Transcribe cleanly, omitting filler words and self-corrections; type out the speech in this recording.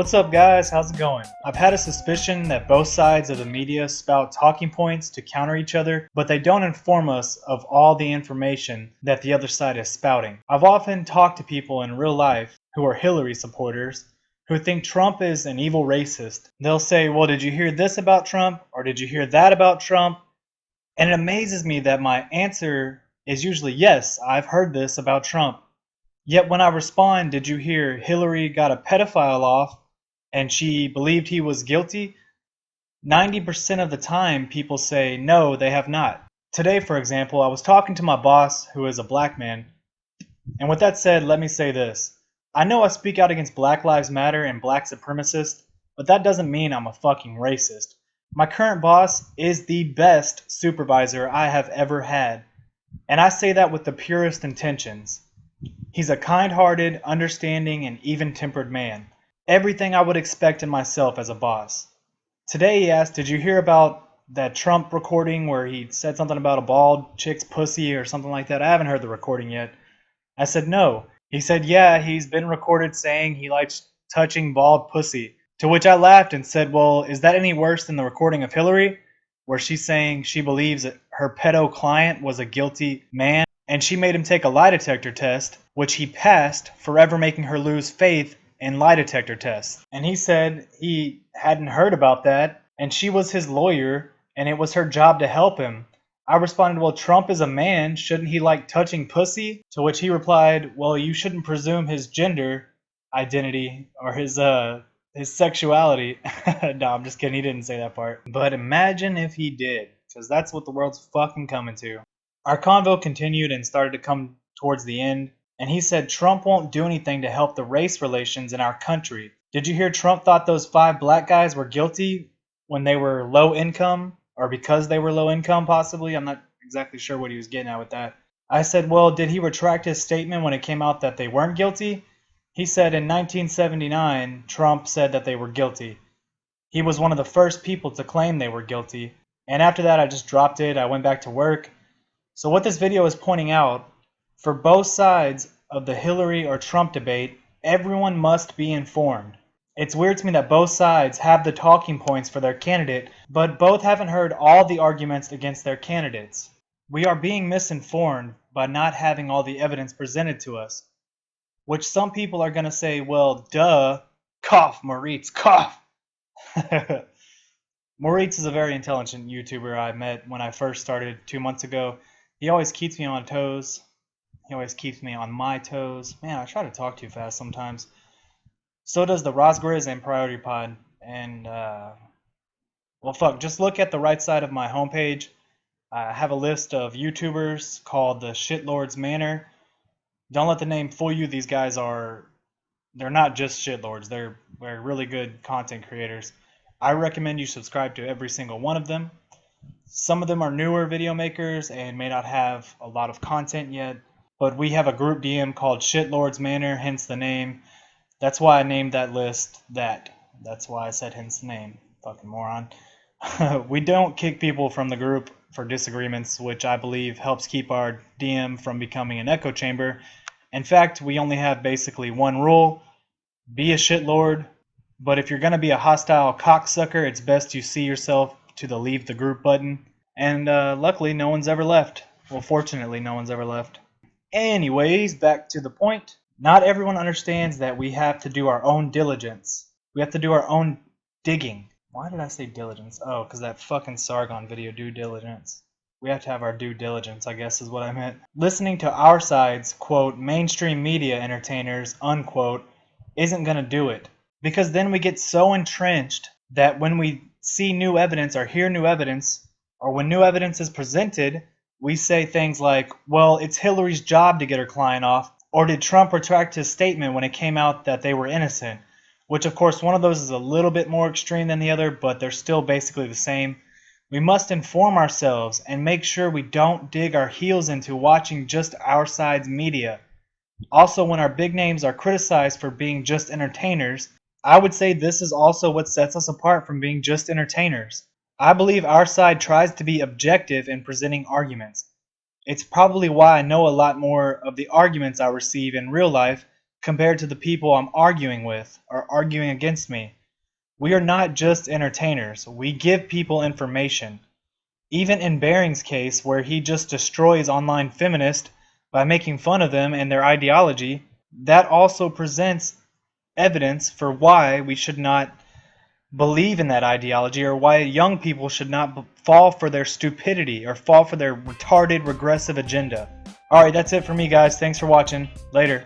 What's up guys, how's it going? I've had a suspicion that both sides of the media spout talking points to counter each other, but they don't inform us of all the information that the other side is spouting. I've often talked to people in real life who are Hillary supporters who think Trump is an evil racist. They'll say, well, did you hear this about Trump? Or did you hear that about Trump? And it amazes me that my answer is usually, yes, I've heard this about Trump. Yet when I respond, did you hear Hillary got a pedophile off and she believed he was guilty? 90% of the time people say, no, they have not. Today, for example, I was talking to my boss, who is a black man. And with that said, let me say this. I know I speak out against Black Lives Matter and black supremacists, but that doesn't mean I'm a fucking racist. My current boss is the best supervisor I have ever had. And I say that with the purest intentions. He's a kind-hearted, understanding, and even-tempered man. Everything I would expect in myself as a boss. Today he asked, did you hear about that Trump recording where he said something about a bald chick's pussy or something like that? I haven't heard the recording yet. I said no. He said, yeah, he's been recorded saying he likes touching bald pussy. To which I laughed and said, well, is that any worse than the recording of Hillary, where she's saying she believes that her pedo client was a guilty man, and she made him take a lie detector test, which he passed, forever making her lose faith in lie detector tests. And he said he hadn't heard about that, and she was his lawyer, and it was her job to help him. I responded, well, Trump is a man, shouldn't he like touching pussy? To which he replied, well, you shouldn't presume his gender identity or his sexuality. No, I'm just kidding, he didn't say that part. But imagine if he did, because that's what the world's fucking coming to. Our convo continued and started to come towards the end, and he said Trump won't do anything to help the race relations in our country. Did you hear Trump thought those 5 black guys were guilty when they were low income, or because they were low income possibly? I'm not exactly sure what he was getting at with that. I said, well, did he retract his statement when it came out that they weren't guilty? He said in 1979, Trump said that they were guilty. He was one of the first people to claim they were guilty, and after that I just dropped it. I went back to work. So what this video is pointing out, for both sides of the Hillary or Trump debate, everyone must be informed. It's weird to me that both sides have the talking points for their candidate, but both haven't heard all the arguments against their candidates. We are being misinformed by not having all the evidence presented to us, which some people are going to say, well, duh, cough, Moritz, cough. Moritz is a very intelligent YouTuber I met when I first started 2 months ago. He always keeps me on toes. He always keeps me on my toes. Man, I try to talk too fast sometimes. So does the Rosgriz and PriorityPod. And, well, fuck, just look at the right side of my homepage. I have a list of YouTubers called the Shitlords Manor. Don't let the name fool you. These guys they're not just shitlords. They're really good content creators. I recommend you subscribe to every single one of them. Some of them are newer video makers and may not have a lot of content yet, but we have a group DM called Shitlords Manor, hence the name. That's why I named that list that. That's why I said hence the name. Fucking moron. We don't kick people from the group for disagreements, which I believe helps keep our DM from becoming an echo chamber. In fact, we only have basically one rule: be a shitlord, but if you're going to be a hostile cocksucker, it's best you see yourself to the leave the group button. And luckily no one's ever left. Well, fortunately no one's ever left. Anyways, back to the point. Not everyone understands that we have to do our own diligence. We have to do our own digging. Why did I say diligence? Oh, because that fucking Sargon video, due diligence. We have to have our due diligence, I guess is what I meant. Listening to our side's, quote, mainstream media entertainers, unquote, isn't going to do it. Because then we get so entrenched that when we see new evidence or hear new evidence, or when new evidence is presented, we say things like, well, it's Hillary's job to get her client off, or did Trump retract his statement when it came out that they were innocent? Which, of course, one of those is a little bit more extreme than the other, but they're still basically the same. We must inform ourselves and make sure we don't dig our heels into watching just our side's media. Also, when our big names are criticized for being just entertainers, I would say this is also what sets us apart from being just entertainers. I believe our side tries to be objective in presenting arguments. It's probably why I know a lot more of the arguments I receive in real life compared to the people I'm arguing with or arguing against me. We are not just entertainers. We give people information. Even in Baring's case, where he just destroys online feminists by making fun of them and their ideology, that also presents evidence for why we should not believe in that ideology, or why young people should not fall for their stupidity or fall for their retarded, regressive agenda. Alright, that's it for me, guys. Thanks for watching. Later.